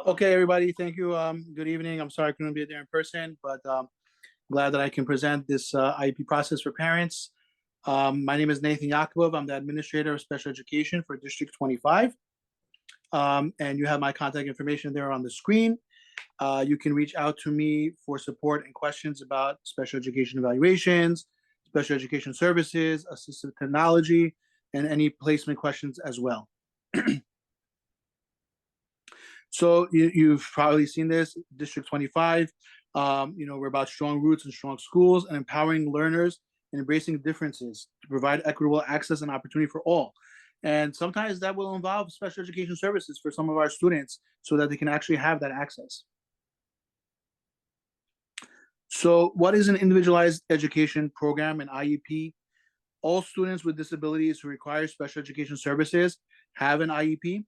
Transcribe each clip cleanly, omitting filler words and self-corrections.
Okay, everybody, thank you. Good evening. I'm sorry I couldn't be there in person, but glad that I can present this IEP process for parents. My name is Nathan Yakubov. I'm the Administrator of Special Education for District 25. And you have my contact information there on the screen. You can reach out to me for support and questions about special education evaluations, special education services, assistive technology, and any placement questions as well. So you've probably seen this, District 25. We're about strong roots and strong schools and empowering learners and embracing differences to provide equitable access and opportunity for all. And sometimes that will involve special education services for some of our students so that they can actually have that access. So what is an individualized education program, an IEP? All students with disabilities who require special education services have an IEP.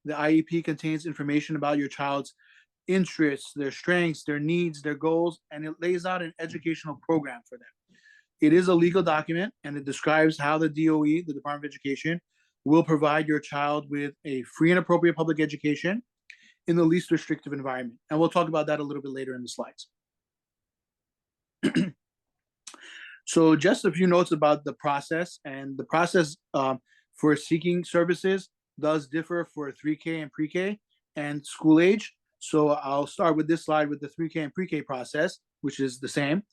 The IEP contains information about your child's interests, their strengths, their needs, their goals, and it lays out an educational program for them. It is a legal document, and it describes how the DOE, the Department of Education, will provide your child with a free and appropriate public education in the least restrictive environment. And we'll talk about that a little bit later in the slides. So just a few notes about the process. And the process for seeking services does differ for 3K and pre-K and school age. So I'll start with this slide with the 3K and pre-K process, which is the same.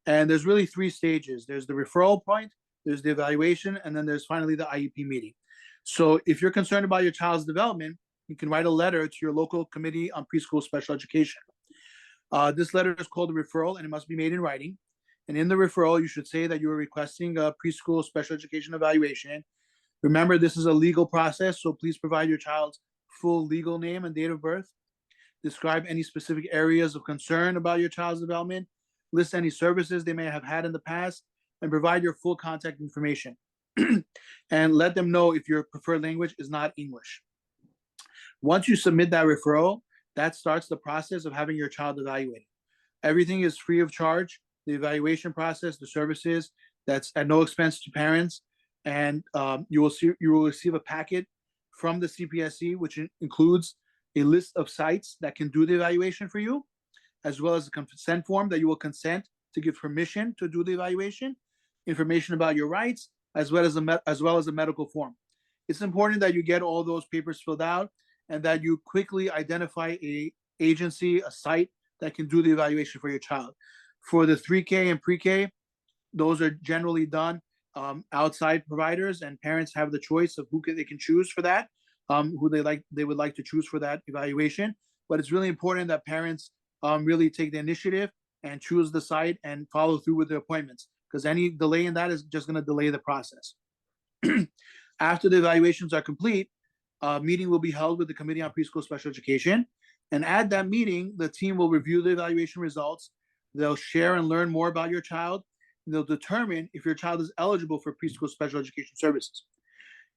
And there's really three stages. There's the referral point, there's the evaluation, and then there's finally the IEP meeting. So if you're concerned about your child's development, you can write a letter to your local committee on preschool special education. This letter is called a referral, and it must be made in writing. And in the referral, you should say that you are requesting a preschool special education evaluation. Remember, this is a legal process, so please provide your child's full legal name and date of birth. Describe any specific areas of concern about your child's development. List any services they may have had in the past, and provide your full contact information. And let them know if your preferred language is not English. Once you submit that referral, that starts the process of having your child evaluated. Everything is free of charge. The evaluation process, the services, that's at no expense to parents. And you will receive a packet from the CPSC, which includes a list of sites that can do the evaluation for you, as well as a consent form that you will consent to give permission to do the evaluation, information about your rights, as well as a medical form. It's important that you get all those papers filled out and that you quickly identify a agency, a site that can do the evaluation for your child. For the 3K and pre-K, those are generally done outside providers, and parents have the choice of they can choose for that, who they would like to choose for that evaluation. But it's really important that parents really take the initiative and choose the site and follow through with the appointments, because any delay in that is just going to delay the process. After the evaluations are complete, a meeting will be held with the Committee on Preschool Special Education. And at that meeting, the team will review the evaluation results. They'll share and learn more about your child. And they'll determine if your child is eligible for preschool special education services.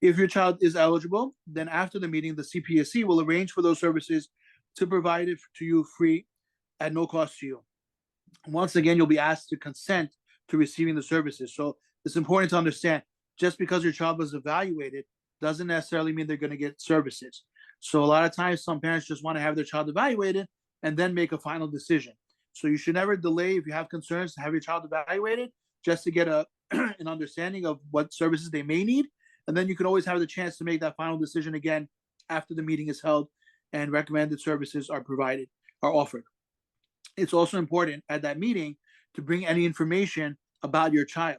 If your child is eligible, then after the meeting, the CPSC will arrange for those services to provide it to you free at no cost to you. Once again, you'll be asked to consent to receiving the services. So it's important to understand, just because your child was evaluated doesn't necessarily mean they're going to get services. So a lot of times, some parents just want to have their child evaluated and then make a final decision. So you should never delay if you have concerns to have your child evaluated, just to get an understanding of what services they may need. And then you can always have the chance to make that final decision again after the meeting is held and recommended services are offered. It's also important at that meeting to bring any information about your child.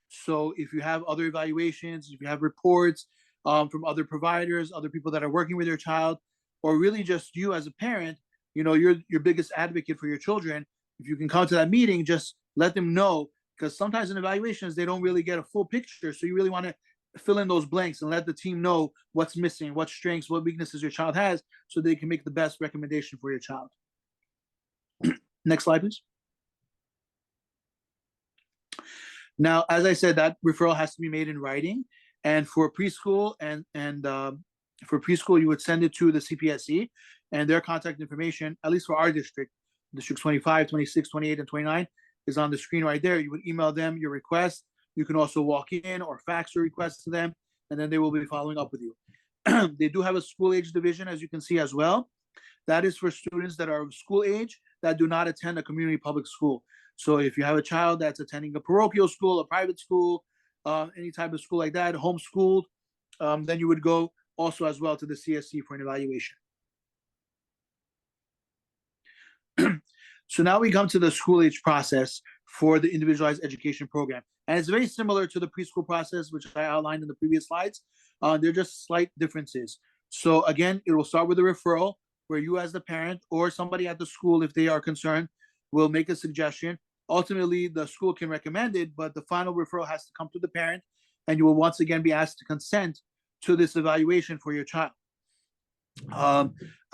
So if you have other evaluations, if you have reports from other providers, other people that are working with your child, or really just you as a parent, you're your biggest advocate for your children. If you can come to that meeting, just let them know, because sometimes in evaluations, they don't really get a full picture. So you really want to fill in those blanks and let the team know what's missing, what strengths, what weaknesses your child has, so they can make the best recommendation for your child. Next slide, please. Now, as I said, that referral has to be made in writing. And for preschool for preschool, you would send it to the CPSC, and their contact information, at least for our district, District 25, 26, 28, and 29, is on the screen right there. You would email them your request. You can also walk in or fax your request to them, and then they will be following up with you. They do have a school age division, as you can see as well. That is for students that are of school age that do not attend a community public school. So if you have a child that's attending a parochial school, a private school, any type of school like that, homeschooled, then you would go also as well to the CSC for an evaluation. So now we come to the school age process for the individualized education program. And it's very similar to the preschool process, which I outlined in the previous slides. They're just slight differences. So again, it will start with a referral where you as the parent or somebody at the school, if they are concerned, will make a suggestion. Ultimately, the school can recommend it, but the final referral has to come to the parent, and you will once again be asked to consent to this evaluation for your child.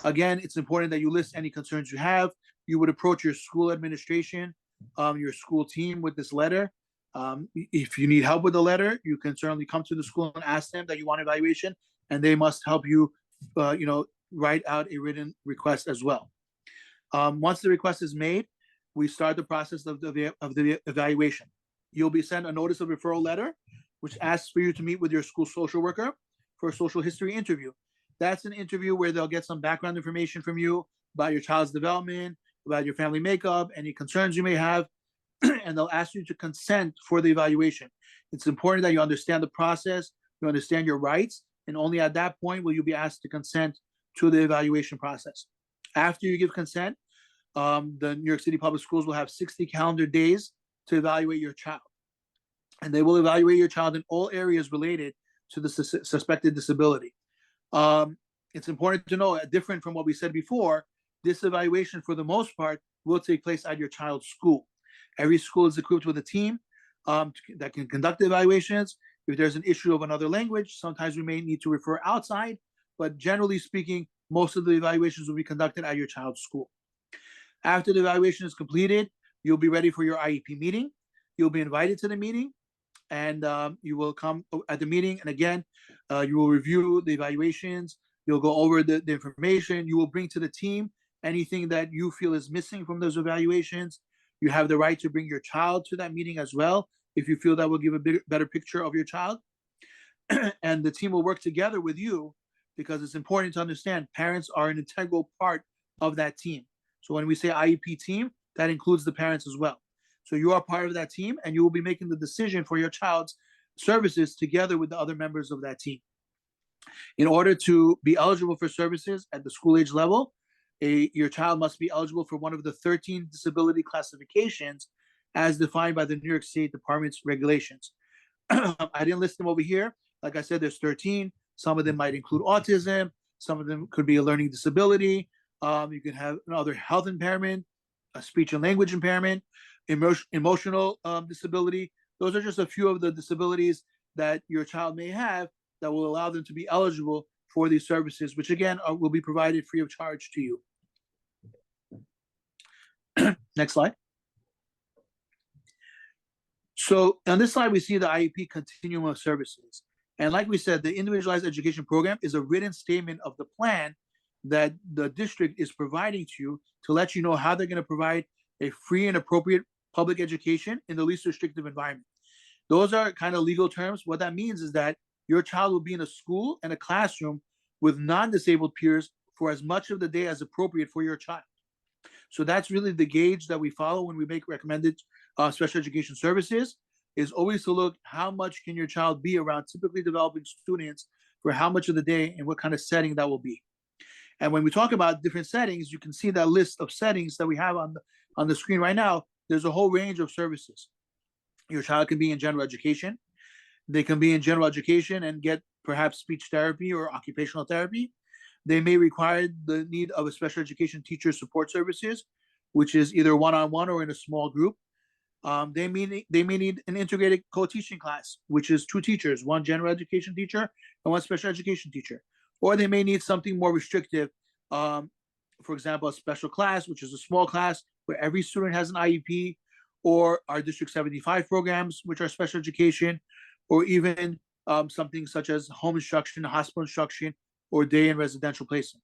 Again, it's important that you list any concerns you have. You would approach your school administration, your school team with this letter. If you need help with the letter, you can certainly come to the school and ask them that you want evaluation, and they must help you, write out a written request as well. Once the request is made, we start the process of the evaluation. You'll be sent a notice of referral letter, which asks for you to meet with your school social worker for a social history interview. That's an interview where they'll get some background information from you about your child's development, about your family makeup, any concerns you may have, and they'll ask you to consent for the evaluation. It's important that you understand the process, you understand your rights, and only at that point will you be asked to consent to the evaluation process. After you give consent, the New York City Public Schools will have 60 calendar days to evaluate your child. And they will evaluate your child in all areas related to the suspected disability. It's important to know, different from what we said before, this evaluation for the most part will take place at your child's school. Every school is equipped with a team that can conduct the evaluations. If there's an issue of another language, sometimes we may need to refer outside, but generally speaking, most of the evaluations will be conducted at your child's school. After the evaluation is completed, you'll be ready for your IEP meeting. You'll be invited to the meeting, and you will come at the meeting. And again, you will review the evaluations. You'll go over the information. You will bring to the team anything that you feel is missing from those evaluations. You have the right to bring your child to that meeting as well, if you feel that will give a better picture of your child. And the team will work together with you, because it's important to understand parents are an integral part of that team. So when we say IEP team, that includes the parents as well. So you are part of that team, and you will be making the decision for your child's services together with the other members of that team. In order to be eligible for services at the school age level, your child must be eligible for one of the 13 disability classifications as defined by the New York State Department's regulations. I didn't list them over here. Like I said, there's 13. Some of them might include autism. Some of them could be a learning disability. You can have another health impairment, a speech and language impairment, emotional disability. Those are just a few of the disabilities that your child may have that will allow them to be eligible for these services, which again will be provided free of charge to you. Next slide. So on this slide, we see the IEP continuum of services. And like we said, the individualized education program is a written statement of the plan that the district is providing to you to let you know how they're going to provide a free and appropriate public education in the least restrictive environment. Those are kind of legal terms. What that means is that your child will be in a school and a classroom with non-disabled peers for as much of the day as appropriate for your child. So that's really the gauge that we follow when we make recommended special education services, is always to look how much can your child be around typically developing students for how much of the day and what kind of setting that will be. And when we talk about different settings, you can see that list of settings that we have on the screen right now. There's a whole range of services. Your child can be in general education. They can be in general education and get perhaps speech therapy or occupational therapy. They may require the need of a special education teacher support services, which is either one-on-one or in a small group. They may need an integrated co-teaching class, which is 2 teachers, one general education teacher and one special education teacher. Or they may need something more restrictive, for example, a special class, which is a small class where every student has an IEP, or our District 75 programs, which are special education, or even something such as home instruction, hospital instruction, or day and residential placement.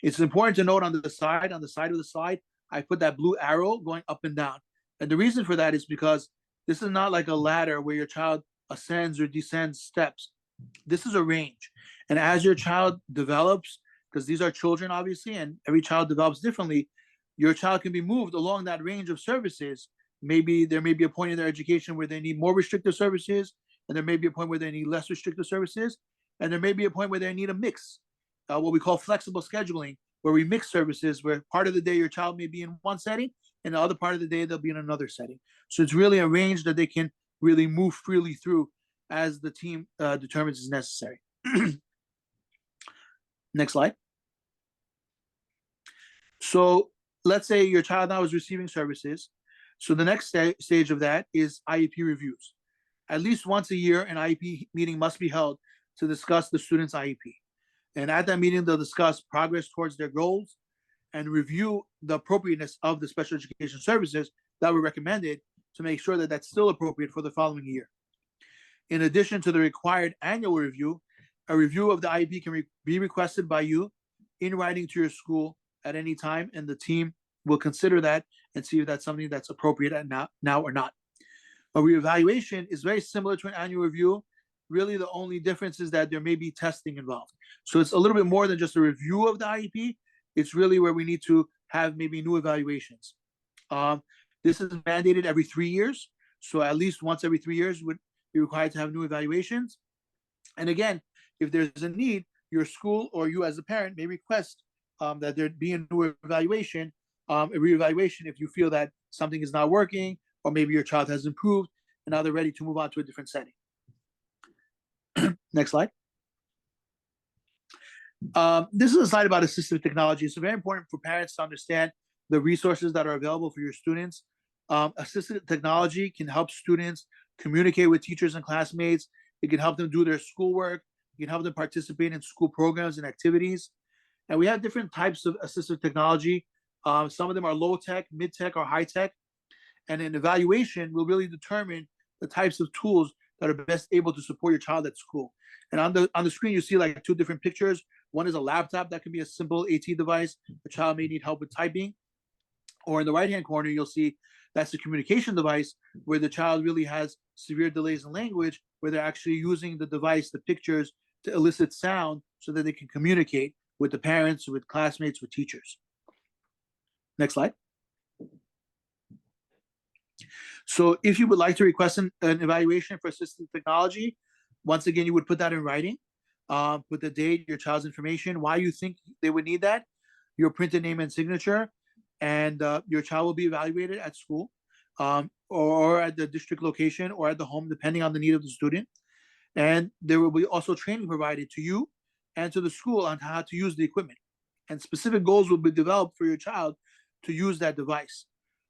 It's important to note on the side of the slide, I put that blue arrow going up and down. And the reason for that is because this is not like a ladder where your child ascends or descends steps. This is a range. And as your child develops because these are children, obviously, and every child develops differently, your child can be moved along that range of services. Maybe there may be a point in their education where they need more restrictive services, and there may be a point where they need less restrictive services, and there may be a point where they need a mix, what we call flexible scheduling, where we mix services, where part of the day your child may be in one setting, and the other part of the day they'll be in another setting. So it's really a range that they can really move freely through as the team determines is necessary. Next slide. So let's say your child now is receiving services. So the next stage of that is IEP reviews. At least once a year, an IEP meeting must be held to discuss the student's IEP. And at that meeting, they'll discuss progress towards their goals and review the appropriateness of the special education services that were recommended to make sure that that's still appropriate for the following year. In addition to the required annual review, a review of the IEP can be requested by you in writing to your school at any time, and the team will consider that and see if that's something that's appropriate at now or not. A reevaluation is very similar to an annual review. Really, the only difference is that there may be testing involved. So it's a little bit more than just a review of the IEP. It's really where we need to have maybe new evaluations. This is mandated every 3 years. So at least once every 3 years would be required to have new evaluations. And again, if there's a need, your school or you as a parent may request that there be a new evaluation, a reevaluation if you feel that something is not working, or maybe your child has improved and now they're ready to move on to a different setting. Next slide. This is a slide about assistive technology. It's very important for parents to understand the resources that are available for your students. Assistive technology can help students communicate with teachers and classmates. It can help them do their schoolwork. It can help them participate in school programs and activities. And we have different types of assistive technology. Some of them are low tech, mid tech, or high tech. And an evaluation will really determine the types of tools that are best able to support your child at school. And on the screen, you see like two different pictures. One is a laptop that can be a simple AT device. The child may need help with typing. Or in the right-hand corner, you'll see that's a communication device where the child really has severe delays in language, where they're actually using the device, the pictures, to elicit sound so that they can communicate with the parents, with classmates, with teachers. Next slide. So if you would like to request an evaluation for assistive technology, once again, you would put that in writing, put the date, your child's information, why you think they would need that, your printed name and signature, and your child will be evaluated at school or at the district location or at the home, depending on the need of the student. And there will be also training provided to you and to the school on how to use the equipment. And specific goals will be developed for your child to use that device.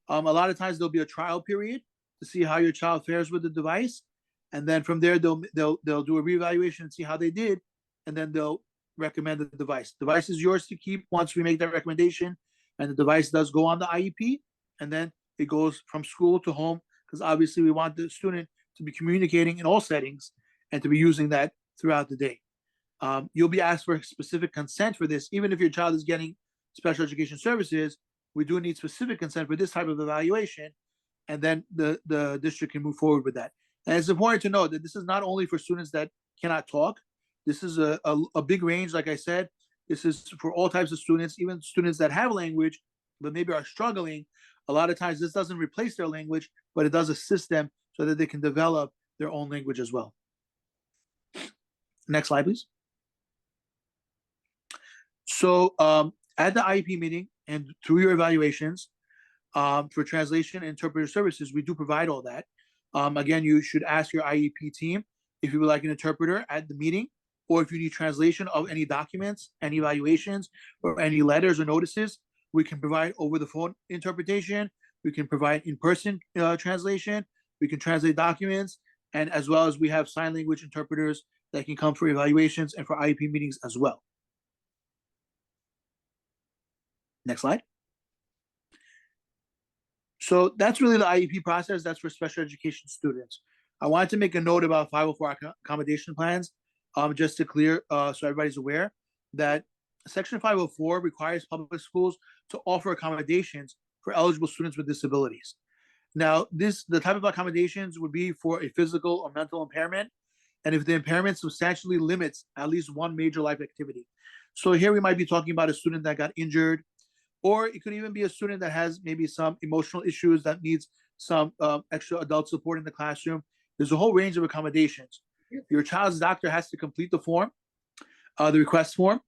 A lot of times there'll be a trial period to see how your child fares with the device, and then from there they'll do a reevaluation and see how they did, and then they'll recommend the device. The device is yours to keep once we make that recommendation, and the device does go on the IEP, and then it goes from school to home, because obviously we want the student to be communicating in all settings and to be using that throughout the day. You'll be asked for specific consent for this, even if your child is getting special education services. We do need specific consent for this type of evaluation, and then the district can move forward with that. And it's important to know that this is not only for students that cannot talk. This is a big range, like I said. This is for all types of students, even students that have language, but maybe are struggling. A lot of times this doesn't replace their language, but it does assist them so that they can develop their own language as well. Next slide, please. So at the IEP meeting and through your evaluations, for translation and interpreter services, we do provide all that. Again, you should ask your IEP team if you would like an interpreter at the meeting, or if you need translation of any documents, any evaluations, or any letters or notices. We can provide over the phone interpretation. We can provide in-person translation. We can translate documents, and as well as we have sign language interpreters that can come for evaluations and for IEP meetings as well. Next slide. So that's really the IEP process. That's for special education students. I wanted to make a note about 504 accommodation plans, just to clear, so everybody's aware that Section 504 requires public schools to offer accommodations for eligible students with disabilities. Now, the type of accommodations would be for a physical or mental impairment. and if the impairment substantially limits at least one major life activity. So here we might be talking about a student that got injured, or it could even be a student that has maybe some emotional issues that needs some extra adult support in the classroom. There's a whole range of accommodations. Your child's doctor has to complete the form, the request form,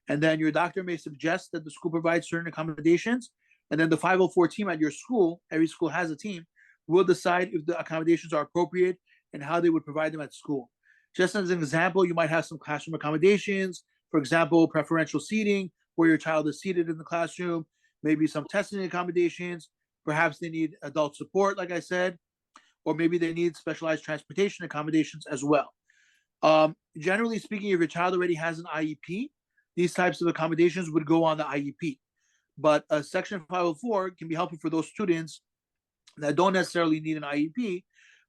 and then your doctor may suggest that the school provides certain accommodations, and then the 504 team at your school, every school has a team, will decide if the accommodations are appropriate and how they would provide them at school. Just as an example, you might have some classroom accommodations, for example, preferential seating, where your child is seated in the classroom, maybe some testing accommodations, perhaps they need adult support, like I said, or maybe they need specialized transportation accommodations as well. Generally speaking, if your child already has an IEP, these types of accommodations would go on the IEP. But Section 504 can be helpful for those students that don't necessarily need an IEP,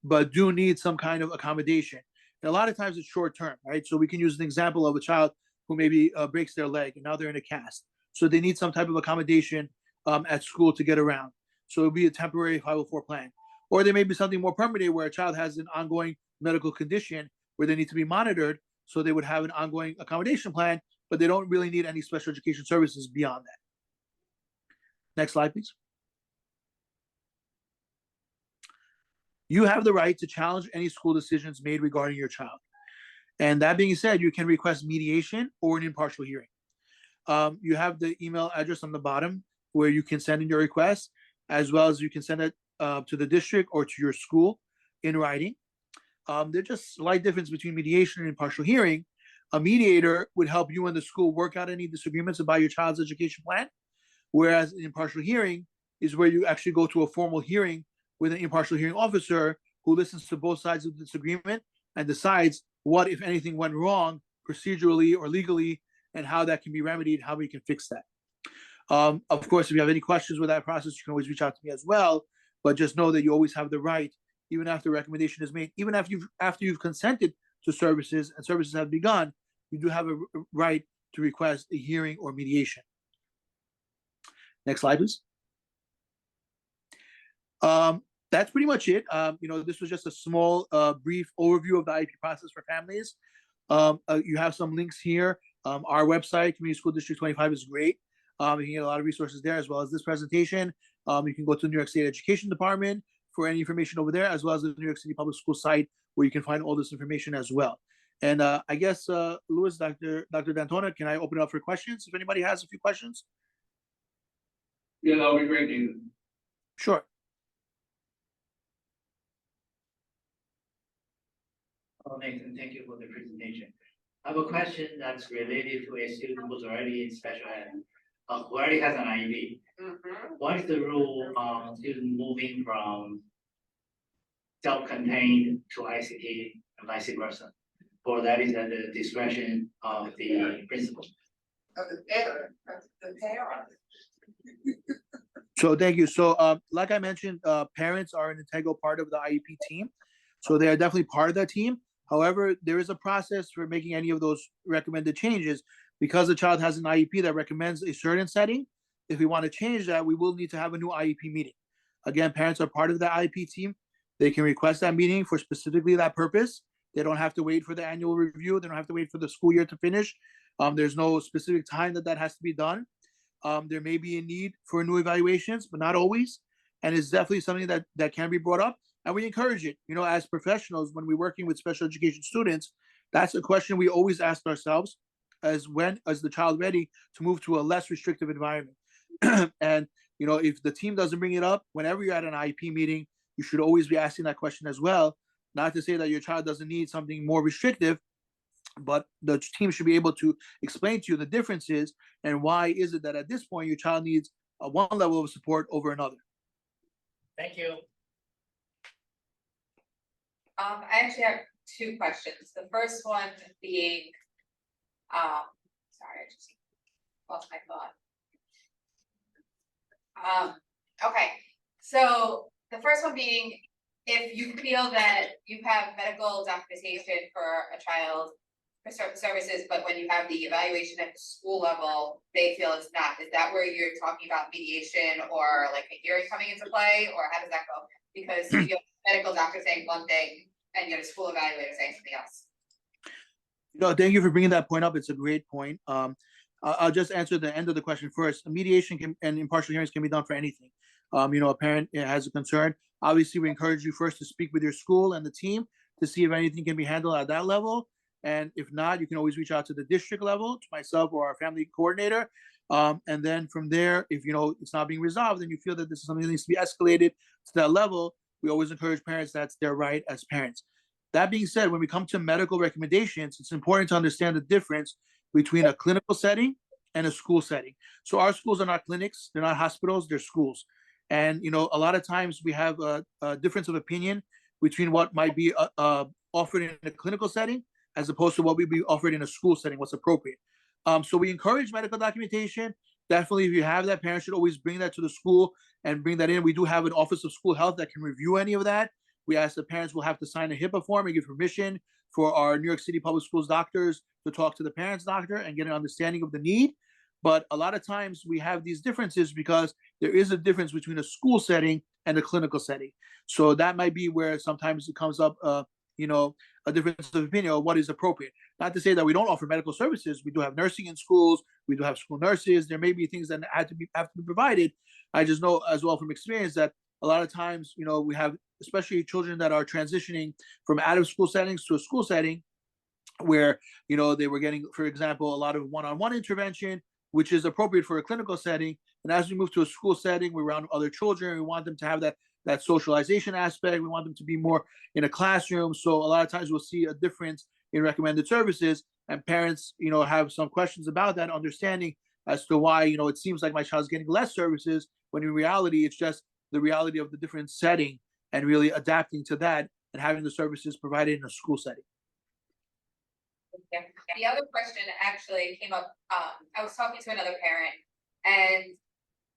but do need some kind of accommodation. And a lot of times it's short term, right? So we can use an example of a child who maybe breaks their leg and now they're in a cast. So they need some type of accommodation at school to get around. So it'll be a temporary 504 plan. Or there may be something more permanent where a child has an ongoing medical condition where they need to be monitored. So they would have an ongoing accommodation plan, but they don't really need any special education services beyond that. Next slide, please. You have the right to challenge any school decisions made regarding your child. And that being said, you can request mediation or an impartial hearing. You have the email address on the bottom where you can send in your request, as well as you can send it to the district or to your school in writing. There's just slight difference between mediation and impartial hearing. A mediator would help you and the school work out any disagreements about your child's education plan, whereas an impartial hearing is where you actually go to a formal hearing with an impartial hearing officer who listens to both sides of the disagreement and decides what, if anything, went wrong procedurally or legally, and how that can be remedied, how we can fix that. Of course, if you have any questions with that process, you can always reach out to me as well. But just know that you always have the right, even after a recommendation is made, even after you've consented to services and services have begun, you do have a right to request a hearing or mediation. Next slide, please. That's pretty much it. This was just a small, brief overview of the IEP process for families. You have some links here. Our website, Community School District 25, is great. You can get a lot of resources there, as well as this presentation. You can go to the New York State Education Department for any information over there, as well as the New York City Public School site, where you can find all this information as well. And I guess, Louis, Dr. D'Antona, can I open it up for questions? If anybody has a few questions? Yeah, that would be great, David. Sure. Nathan, thank you for the presentation. I have a question that's related to a student who's already in special ed, who already has an IEP. What is the rule of student moving from self-contained to ICT and vice versa? Or that is at the discretion of the principal? Of the parent. So thank you. So like I mentioned, parents are an integral part of the IEP team. So they are definitely part of that team. However, there is a process for making any of those recommended changes. Because the child has an IEP that recommends a certain setting, if we want to change that, we will need to have a new IEP meeting. Again, parents are part of the IEP team. They can request that meeting for specifically that purpose. They don't have to wait for the annual review. They don't have to wait for the school year to finish. There's no specific time that has to be done. There may be a need for new evaluations, but not always. And it's definitely something that can be brought up. And we encourage it. As professionals, when we're working with special education students, that's a question we always ask ourselves: when is the child ready to move to a less restrictive environment? And if the team doesn't bring it up, whenever you're at an IEP meeting, you should always be asking that question as well. Not to say that your child doesn't need something more restrictive, but the team should be able to explain to you the differences and why is it that at this point your child needs one level of support over another. Thank you. I actually have two questions. The first one being, sorry, I just lost my thought. Okay, so the first one being, if you feel that you have medical documentation for a child for certain services, but when you have the evaluation at the school level, they feel it's not, is that where you're talking about mediation or like a hearing coming into play, or how does that go? Because you have a medical doctor saying one thing and you have a school evaluator saying something else. No, thank you for bringing that point up. It's a great point. I'll just answer the end of the question first. Mediation and impartial hearings can be done for anything. A parent has a concern. Obviously, we encourage you first to speak with your school and the team to see if anything can be handled at that level. And if not, you can always reach out to the district level, to myself or our family coordinator. And then from there, if it's not being resolved and you feel that this is something that needs to be escalated to that level, we always encourage parents, that's their right as parents. That being said, when we come to medical recommendations, it's important to understand the difference between a clinical setting and a school setting. So our schools are not clinics, they're not hospitals, they're schools. And a lot of times we have a difference of opinion between what might be offered in a clinical setting as opposed to what would be offered in a school setting, what's appropriate. So we encourage medical documentation. Definitely, if you have that, parents should always bring that to the school and bring that in. We do have an Office of School Health that can review any of that. We ask the parents will have to sign a HIPAA form and give permission for our New York City Public Schools doctors to talk to the parents' doctor and get an understanding of the need. But a lot of times we have these differences because there is a difference between a school setting and a clinical setting. So that might be where sometimes it comes up, a difference of opinion of what is appropriate. Not to say that we don't offer medical services. We do have nursing in schools. We do have school nurses. There may be things that have to be provided. I just know as well from experience that a lot of times, we have especially children that are transitioning from out of school settings to a school setting where, they were getting, for example, a lot of one-on-one intervention, which is appropriate for a clinical setting. And as we move to a school setting, we're around other children. We want them to have that socialization aspect. We want them to be more in a classroom. So a lot of times we'll see a difference in recommended services, and parents, have some questions about that understanding as to why, it seems like my child's getting less services when in reality, it's just the reality of the different setting and really adapting to that and having the services provided in a school setting. Yeah. The other question actually came up, I was talking to another parent and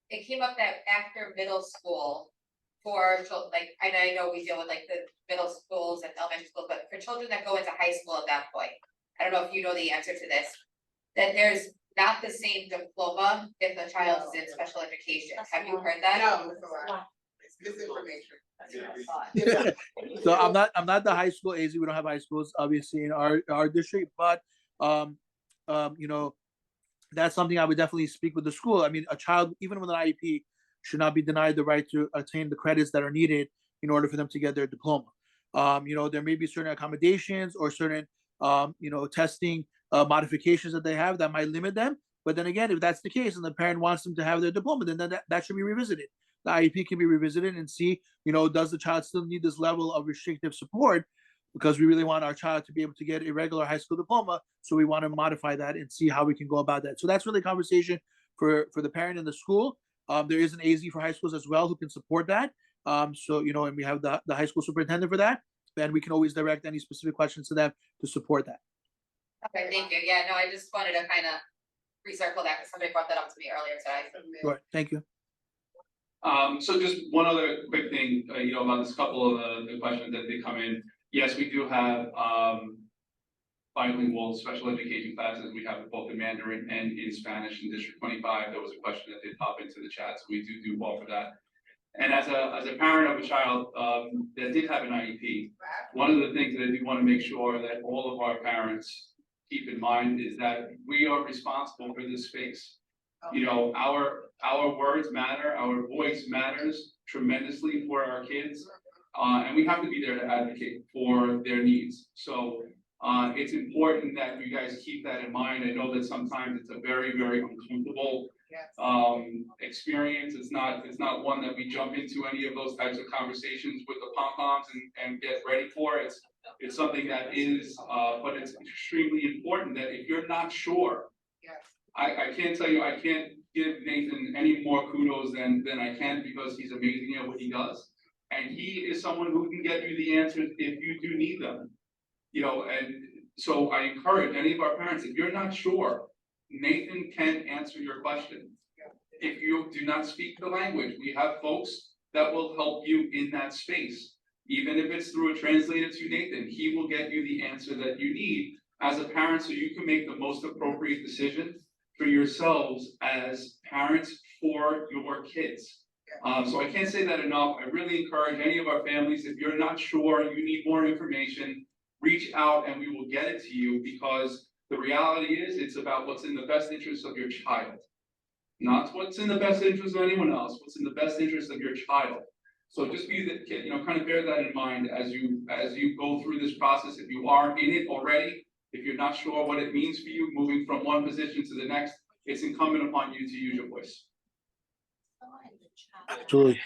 it came up that after middle school for and I know we deal with like the middle schools and elementary schools, but for children that go into high school at that point, I don't know if you know the answer to this, that there's not the same diploma if the child is in special education. Have you heard that? No, it's misinformation. So I'm not the high school AZ. We don't have high schools obviously in our district, but that's something I would definitely speak with the school. I mean, a child, even with an IEP, should not be denied the right to attain the credits that are needed in order for them to get their diploma. There may be certain accommodations or certain testing modifications that they have that might limit them. But then again, if that's the case and the parent wants them to have their diploma, then that should be revisited. The IEP can be revisited and see, does the child still need this level of restrictive support? Because we really want our child to be able to get a regular high school diploma. So we want to modify that and see how we can go about that. So that's really a conversation for the parent and the school. There is an AZ for high schools as well who can support that. And we have the high school superintendent for that. Then we can always direct any specific questions to them to support that. Okay, thank you. Yeah, no, I just wanted to kind of recircle that because somebody brought that up to me earlier today. Sure. Thank you. So just one other quick thing, about this couple of the questions that did come in. Yes, we do have bilingual special education classes. We have both in Mandarin and in Spanish in District 25. There was a question that did pop into the chat, so we do offer that. And as a parent of a child that did have an IEP, one of the things that I do want to make sure that all of our parents keep in mind is that we are responsible for this space. Our words matter, our voice matters tremendously for our kids, and we have to be there to advocate for their needs. So it's important that you guys keep that in mind. I know that sometimes it's a very, very uncomfortable experience. It's not one that we jump into any of those types of conversations with the pom-poms and get ready for. It's something that is, but it's extremely important that if you're not sure, I can't tell you, I can't give Nathan any more kudos than I can because he's amazing at what he does. And he is someone who can get you the answers if you do need them. And so I encourage any of our parents, if you're not sure, Nathan can answer your question. If you do not speak the language, we have folks that will help you in that space. Even if it's through a translator to Nathan, he will get you the answer that you need as a parent so you can make the most appropriate decision for yourselves as parents for your kids. So I can't say that enough. I really encourage any of our families, if you're not sure, you need more information, reach out and we will get it to you, because the reality is it's about what's in the best interest of your child. Not what's in the best interest of anyone else, what's in the best interest of your child. So just be that, kind of bear that in mind as you go through this process. If you are in it already, if you're not sure what it means for you, moving from one position to the next, it's incumbent upon you to use your voice. Absolutely.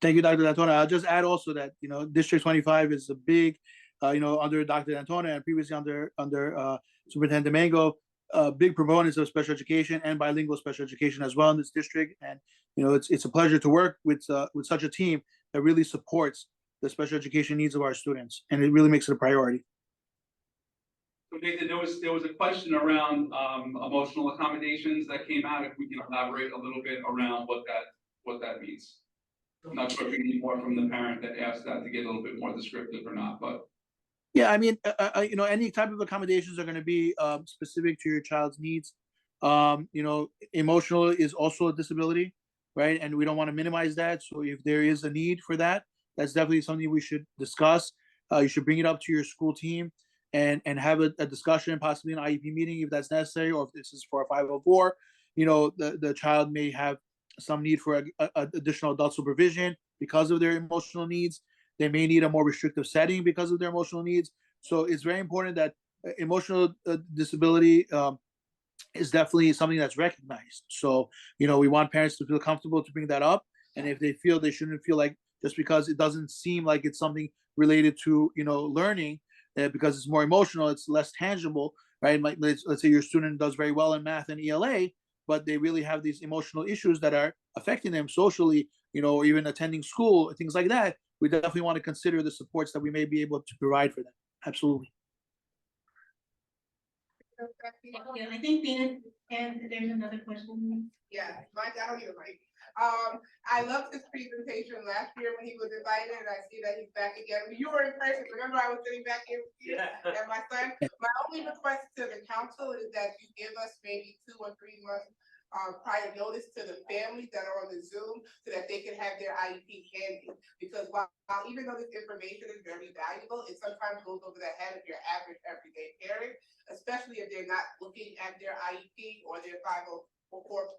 Thank you, Dr. D'Antona. I'll just add also that, District 25 is a big, under Dr. D'Antona and previously under Superintendent Mango, big proponents of special education and bilingual special education as well in this district. And, it's a pleasure to work with such a team that really supports the special education needs of our students. And it really makes it a priority. So Nathan, there was a question around emotional accommodations that came out. If we can elaborate a little bit around what that means. I'm not sure if we need more from the parent that asked that to get a little bit more descriptive or not, but. Yeah, I mean, any type of accommodations are going to be specific to your child's needs. Emotional is also a disability, right? And we don't want to minimize that. So if there is a need for that, that's definitely something we should discuss. You should bring it up to your school team and have a discussion, possibly an IEP meeting if that's necessary, or if this is for a 504. The child may have some need for additional adult supervision because of their emotional needs. They may need a more restrictive setting because of their emotional needs. So it's very important that emotional disability is definitely something that's recognized. So, we want parents to feel comfortable to bring that up. And if they feel, they shouldn't feel like just because it doesn't seem like it's something related to, learning, because it's more emotional, it's less tangible, right? Like, let's say your student does very well in math and ELA, but they really have these emotional issues that are affecting them socially, or even attending school, things like that. We definitely want to consider the supports that we may be able to provide for them. Absolutely. Yeah, I think and there's another question. Yeah, Mike, I don't even like. I loved his presentation last year when he was invited, and I see that he's back again. You were in person. Remember, I was sitting back here with you and my son. My only request to the council is that you give us maybe 2 or 3 months prior notice to the families that are on the Zoom so that they can have their IEP handy. Because while even though this information is very valuable, it sometimes goes over the head of your average everyday parent, especially if they're not looking at their IEP or their 504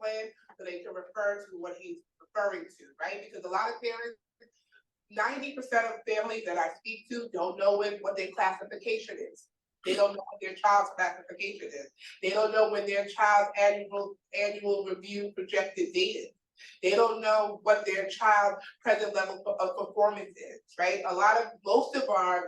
plan, so they can refer to what he's referring to, right? Because a lot of parents, 90% of families that I speak to don't know what their classification is. They don't know what their child's classification is. They don't know when their child's annual review projected date is. They don't know what their child's present level of performance is, right? Most of our,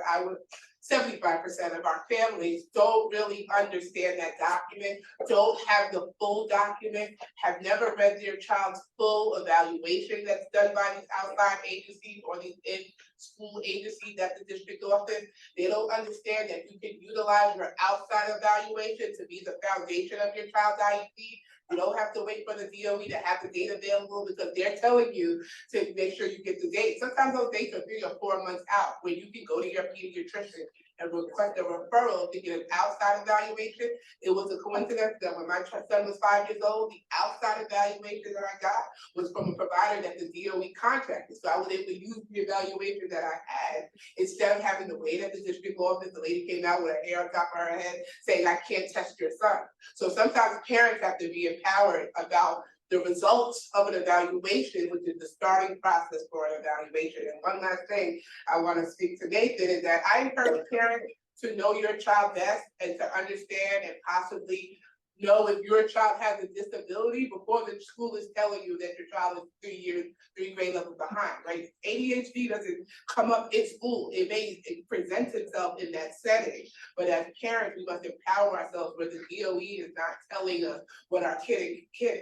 75% of our families don't really understand that document, don't have the full document, have never read their child's full evaluation that's done by these outside agencies or these in-school agencies that the district offers. They don't understand that you can utilize your outside evaluation to be the foundation of your child's IEP. You don't have to wait for the DOE to have the data available because they're telling you to make sure you get the date. Sometimes those dates are 3 or 4 months out when you can go to your pediatrician and request a referral to get an outside evaluation. It was a coincidence that when my son was 5 years old, the outside evaluation that I got was from a provider that the DOE contracted. So I was able to use the evaluation that I had instead of having to wait at the district office. The lady came out with a hair on top of her head saying, I can't test your son. So sometimes parents have to be empowered about the results of an evaluation, which is the starting process for an evaluation. And one last thing I want to speak to Nathan is that I encourage parents to know your child best and to understand and possibly know if your child has a disability before the school is telling you that your child is 3 grade levels behind, right? ADHD doesn't come up in school. It presents itself in that setting. But as parents, we must empower ourselves where the DOE is not telling us what our kid can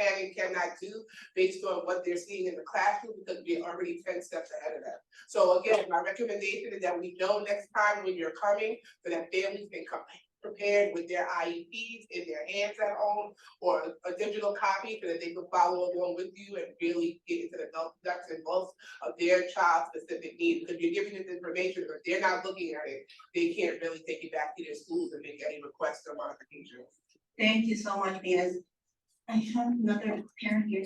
and cannot do based on what they're seeing in the classroom, because we're already 10 steps ahead of them. So again, my recommendation is that we know next time when you're coming so that families can come prepared with their IEPs in their hands at home or a digital copy so that they can follow along with you and really get into the nuts and bolts of their child's specific needs. Because you're giving this information, but they're not looking at it, they can't really take it back to their schools and make any requests or modifications. Thank you so much, Venus. I have another parent here.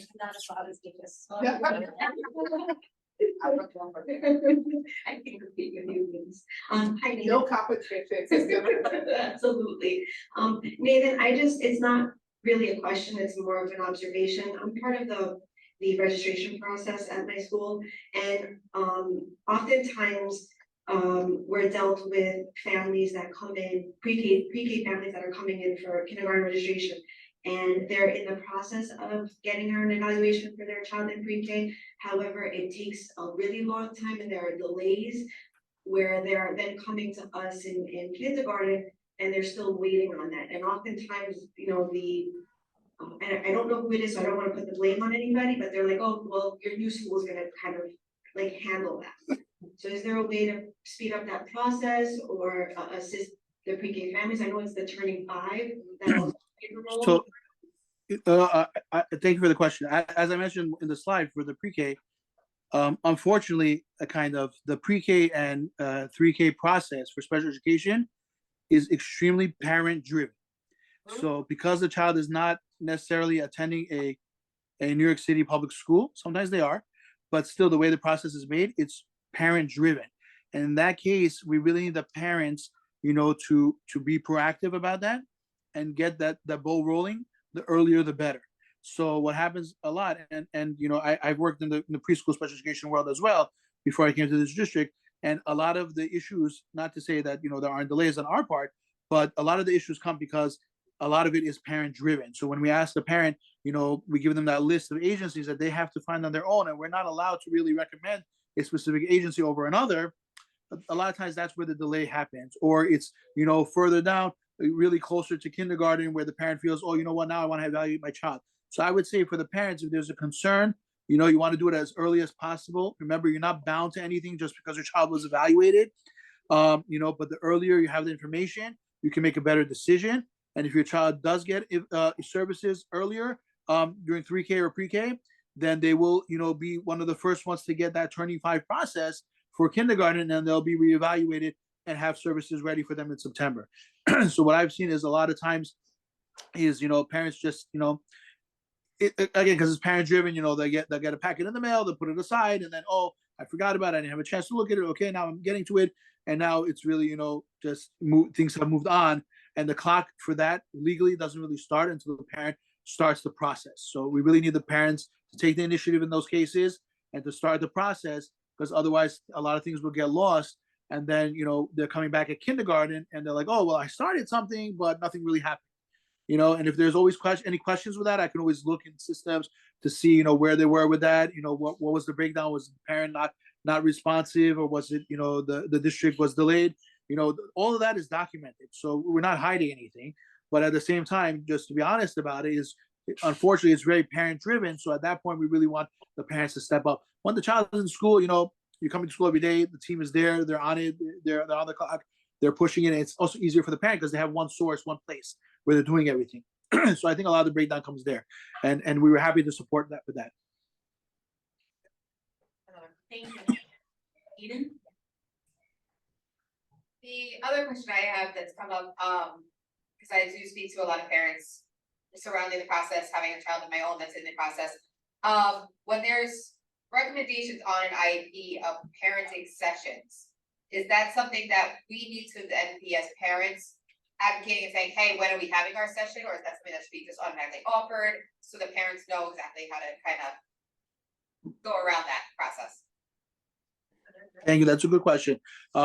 I can compete with you, Vince. Hi, Nathan. No competition. Absolutely. Nathan, it's not really a question, it's more of an observation. I'm part of the registration process at my school, and oftentimes we're dealt with families that come in, pre-K families that are coming in for kindergarten registration. And they're in the process of getting an evaluation for their child in pre-K. However, it takes a really long time and there are delays where they're then coming to us in kindergarten and they're still waiting on that. And oftentimes, and I don't know who it is, so I don't want to put the blame on anybody, but they're like, oh, well, your new school is gonna kind of like handle that. So is there a way to speed up that process or assist the pre-K families? I know it's the turning 5 that also plays a role. So, thank you for the question. As I mentioned in the slide for the pre-K, unfortunately, the pre-K and 3K process for special education is extremely parent-driven. So, because the child is not necessarily attending a New York City public school, sometimes they are, but still the way the process is made, it's parent-driven. And in that case, we really need the parents, to be proactive about that and get that ball rolling. The earlier, the better. So what happens a lot, and I've worked in the preschool special education world as well before I came to this district, and a lot of the issues, not to say that there aren't delays on our part, but a lot of the issues come because a lot of it is parent driven. So when we ask the parent, we give them that list of agencies that they have to find on their own, and we're not allowed to really recommend a specific agency over another. A lot of times that's where the delay happens, or it's further down, really closer to kindergarten, where the parent feels, oh, you know what, now I want to evaluate my child. So I would say for the parents, if there's a concern, you want to do it as early as possible. Remember, you're not bound to anything just because your child was evaluated. But the earlier you have the information, you can make a better decision. And if your child does get services earlier during 3K or pre-K, then they will, be one of the first ones to get that turning 5 process for kindergarten, and they'll be reevaluated and have services ready for them in September. So what I've seen is a lot of times is, parents just, again, because it's parent driven, they'll get a packet in the mail, they'll put it aside, and then, oh, I forgot about it, I didn't have a chance to look at it. Okay, now I'm getting to it, and now it's really, things have moved on, and the clock for that legally doesn't really start until the parent starts the process. So we really need the parents to take the initiative in those cases and to start the process, because otherwise a lot of things will get lost. And then, they're coming back at kindergarten and they're like, oh, well, I started something, but nothing really happened. And if there's always any questions with that, I can always look in systems to see, where they were with that. What was the breakdown? Was the parent not responsive, or was it, the district was delayed? All of that is documented. So we're not hiding anything. But at the same time, just to be honest about it, unfortunately, it's very parent driven. So at that point, we really want the parents to step up. When the child is in school, you're coming to school every day, the team is there, they're on it, they're on the clock, they're pushing it. It's also easier for the parent because they have one source, one place where they're doing everything. So I think a lot of the breakdown comes there. And we were happy to support that with that. Thank you. Eden? The other question I have that's come up, because I do speak to a lot of parents surrounding the process, having a child of my own that's in the process. When there's recommendations on an IEP of parenting sessions, is that something that we need to then be as parents advocating and saying, hey, when are we having our session? Or is that something that should be just automatically offered so the parents know exactly how to kind of go around that process? Thank you. That's a good question.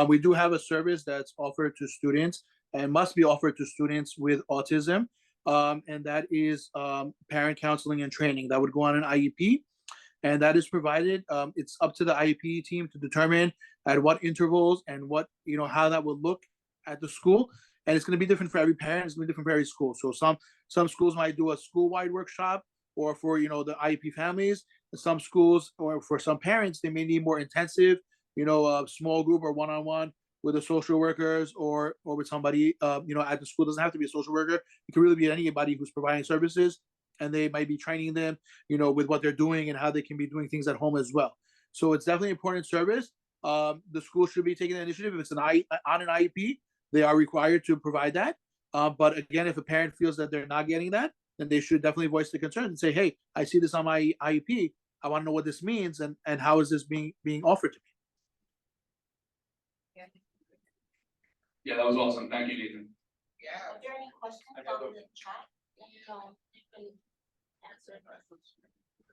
We do have a service that's offered to students and must be offered to students with autism. And that is parent counseling and training that would go on an IEP. And that is provided. It's up to the IEP team to determine at what intervals and what, how that will look at the school. And it's going to be different for every parent. It's going to be different for every school. So some schools might do a school-wide workshop, or for, the IEP families. Some schools, or for some parents, they may need more intensive, a small group or one-on-one with the social workers or with somebody, at the school. It doesn't have to be a social worker. It can really be anybody who's providing services, and they might be training them, with what they're doing and how they can be doing things at home as well. So it's definitely an important service. The school should be taking the initiative. If it's on an IEP, they are required to provide that. But again, if a parent feels that they're not getting that, then they should definitely voice the concern and say, hey, I see this on my IEP. I want to know what this means and how is this being offered to me. Yeah, that was awesome. Thank you, Nathan. Yeah. Are there any questions on the chat? You can answer.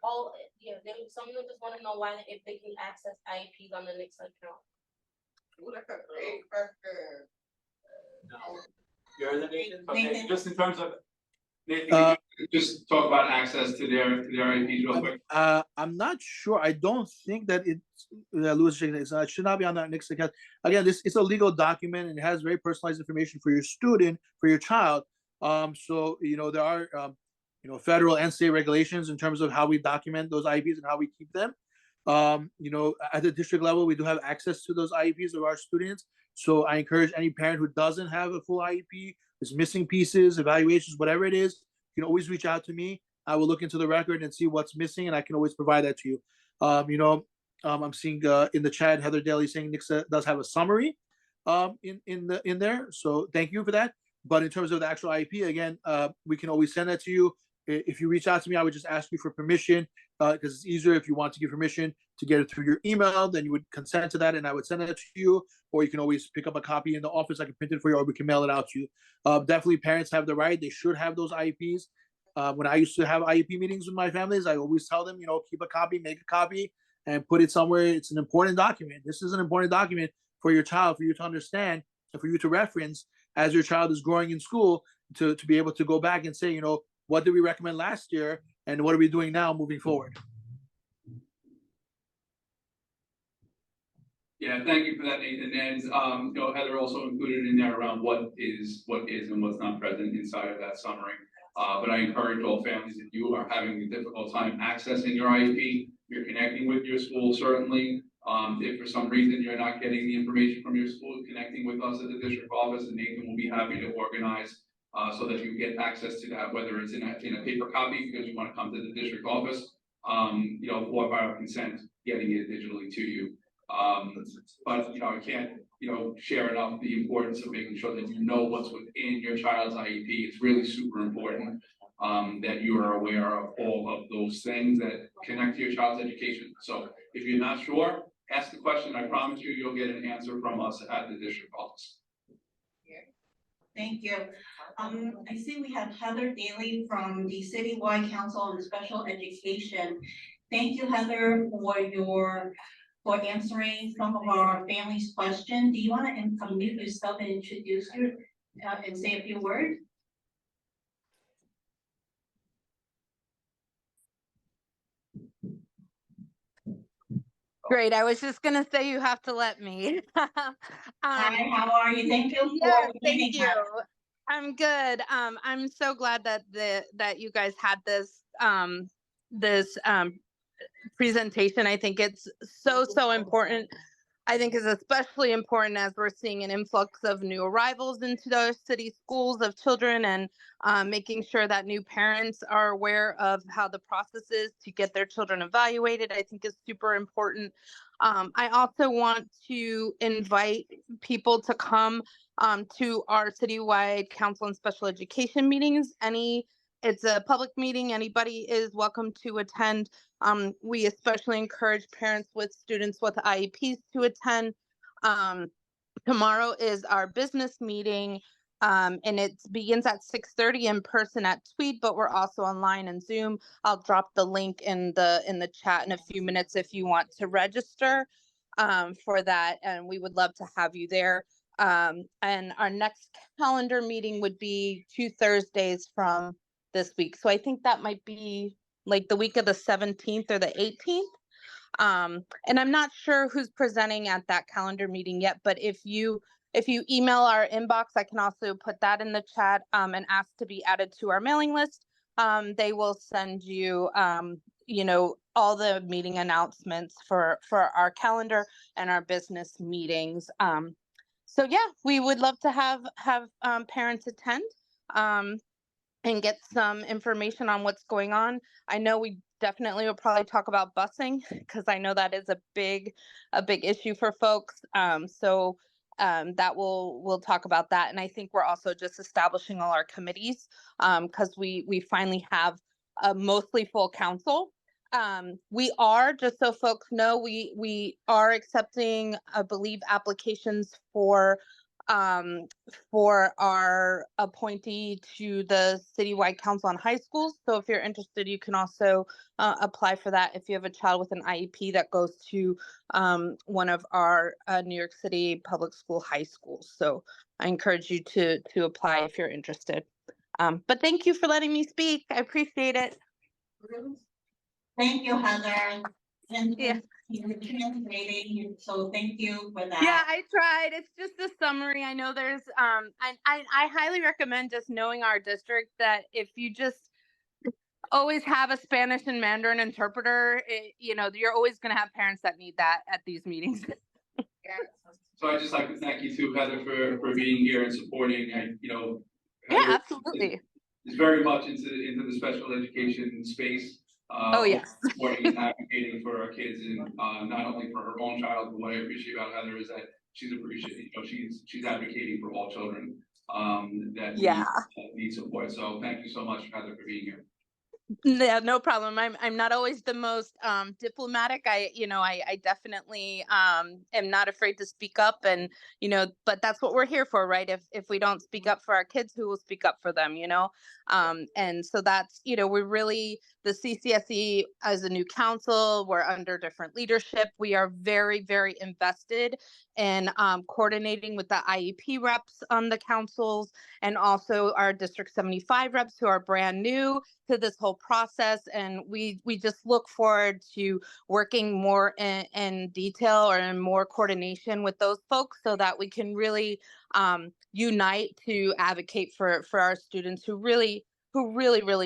Oh, yeah, someone just wanna know why, if they can access IEPs on the Nixon account. Ooh, that's a great question. You're the Nathan? Okay, Nathan. just in terms of, Nathan, Uh, can you just talk about access to their IEPs real quick? I'm not sure. I don't think that Louis it should not be on that Nixon account. Again, it's a legal document and it has very personalized information for your student, for your child. So there are federal and state regulations in terms of how we document those IEPs and how we keep them. At the district level, we do have access to those IEPs of our students. So I encourage any parent who doesn't have a full IEP, is missing pieces, evaluations, whatever it is, you can always reach out to me. I will look into the record and see what's missing, and I can always provide that to you. I'm seeing in the chat Heather Daly saying Nixa does have a summary in there. So thank you for that. But in terms of the actual IEP, again, we can always send that to you. If you reach out to me, I would just ask you for permission because it's easier if you want to give permission to get it through your email. Then you would consent to that, and I would send it to you. Or you can always pick up a copy in the office. I can print it for you, or we can mail it out to you. Definitely, parents have the right. They should have those IEPs. When I used to have IEP meetings with my families, I always tell them, keep a copy, make a copy, and put it somewhere. It's an important document. This is an important document for your child, for you to understand, and for you to reference as your child is growing in school to be able to go back and say, what did we recommend last year, and what are we doing now moving forward? Yeah, thank you for that, Nathan. And Heather also included in there around what is and what's not present inside of that summary. But I encourage all families, if you are having a difficult time accessing your IEP, you're connecting with your school, certainly. If for some reason you're not getting the information from your school, connecting with us at the district office, and Nathan will be happy to organize so that you get access to that, whether it's in a paper copy because you want to come to the district office, or by our consent, getting it digitally to you. But I can't share enough the importance of making sure that you know what's within your child's IEP. It's really super important that you are aware of all of those things that connect to your child's education. So if you're not sure, ask a question. I promise you'll get an answer from us at the district office. Thank you. I see we have Heather Daly from the Citywide Council on Special Education. Thank you, Heather, for answering some of our families' questions. Do you want to unmute yourself and introduce you and say a few words? Great. I was just going to say you have to let me. Hi, how are you? Thank you Yeah, for thank you. I'm good. I'm so glad that that you guys had this presentation. I think it's so important. I think is especially important as we're seeing an influx of new arrivals into those city schools of children, and making sure that new parents are aware of how the process is to get their children evaluated, I think is super important. I also want to invite people to come to our citywide council and special education meetings. It's a public meeting. Anybody is welcome to attend. We especially encourage parents with students with IEPs to attend. Tomorrow is our business meeting, and it begins at 6:30 in person at Tweed, but we're also online and Zoom. I'll drop the link in the chat in a few minutes if you want to register for that, and we would love to have you there. And our next calendar meeting would be 2 Thursdays from this week. So I think that might be like the week of the 17th or the 18th. And I'm not sure who's presenting at that calendar meeting yet, but if you email our inbox, I can also put that in the chat and ask to be added to our mailing list. They will send you, all the meeting announcements for our calendar and our business meetings. So yeah, we would love to have parents attend and get some information on what's going on. I know we definitely will probably talk about busing because I know that is a big issue for folks. So that we'll talk about that. And I think we're also just establishing all our committees because we finally have a mostly full council. We are, just so folks know, we are accepting, I believe, applications for our appointee to the citywide council on high schools. So if you're interested, you can also apply for that if you have a child with an IEP that goes to one of our New York City public school high schools. So I encourage you to apply if you're interested. But thank you for letting me speak. I appreciate it. Thank you, Heather. And Yeah. you're translating, so thank you for that. Yeah, I tried. It's just a summary. I know there's I highly recommend just knowing our district, that if you just always have a Spanish and Mandarin interpreter, you're always going to have parents that need that at these meetings. So I'd just like to thank you too, Heather, for being here and supporting, and, Yeah, Heather absolutely. is very much into the special education space. Oh, yes. Supporting and advocating for our kids, and not only for her own child, but what I appreciate about Heather is that she's she's advocating for all children that need support. So thank you so much, Heather, for being here. Yeah, no problem. I'm not always the most diplomatic. I definitely am not afraid to speak up, and but that's what we're here for, right? If we don't speak up for our kids, who will speak up for them, And so that's, we're really, the CCSE as a new council, we're under different leadership. We are very, very invested in coordinating with the IEP reps on the councils, and also our District 75 reps who are brand new to this whole process. And we just look forward to working more in detail or in more coordination with those folks, so that we can really unite to advocate for our students who really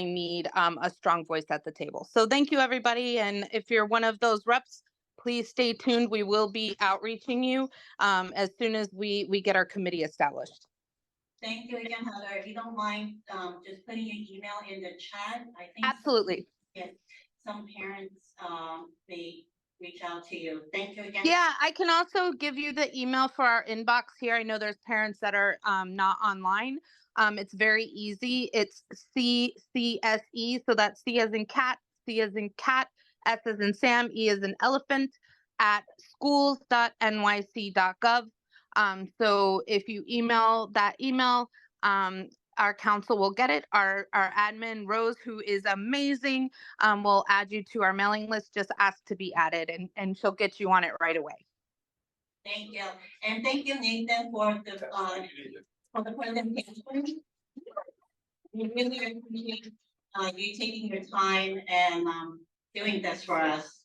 need a strong voice at the table. So thank you, everybody. And if you're one of those reps, please stay tuned. We will be outreaching you as soon as we get our committee established. Thank you again, Heather. If you don't mind, just putting your email in the chat, I think. Absolutely. Some parents, they reach out to you. Thank you again. Yeah, I can also give you the email for our inbox here. I know there's parents that are not online. It's very easy. It's CCSE, so that's C as in cat, C as in cat, S as in Sam, E as in elephant, at schools.nyc.gov. So if you email that email, our council will get it. Our admin, Rose, who is amazing, will add you to our mailing list. Just ask to be added, and she'll get you on it right away. Thank you. And thank you, Nathan, for the presentation. We really appreciate you taking your time and doing this for us.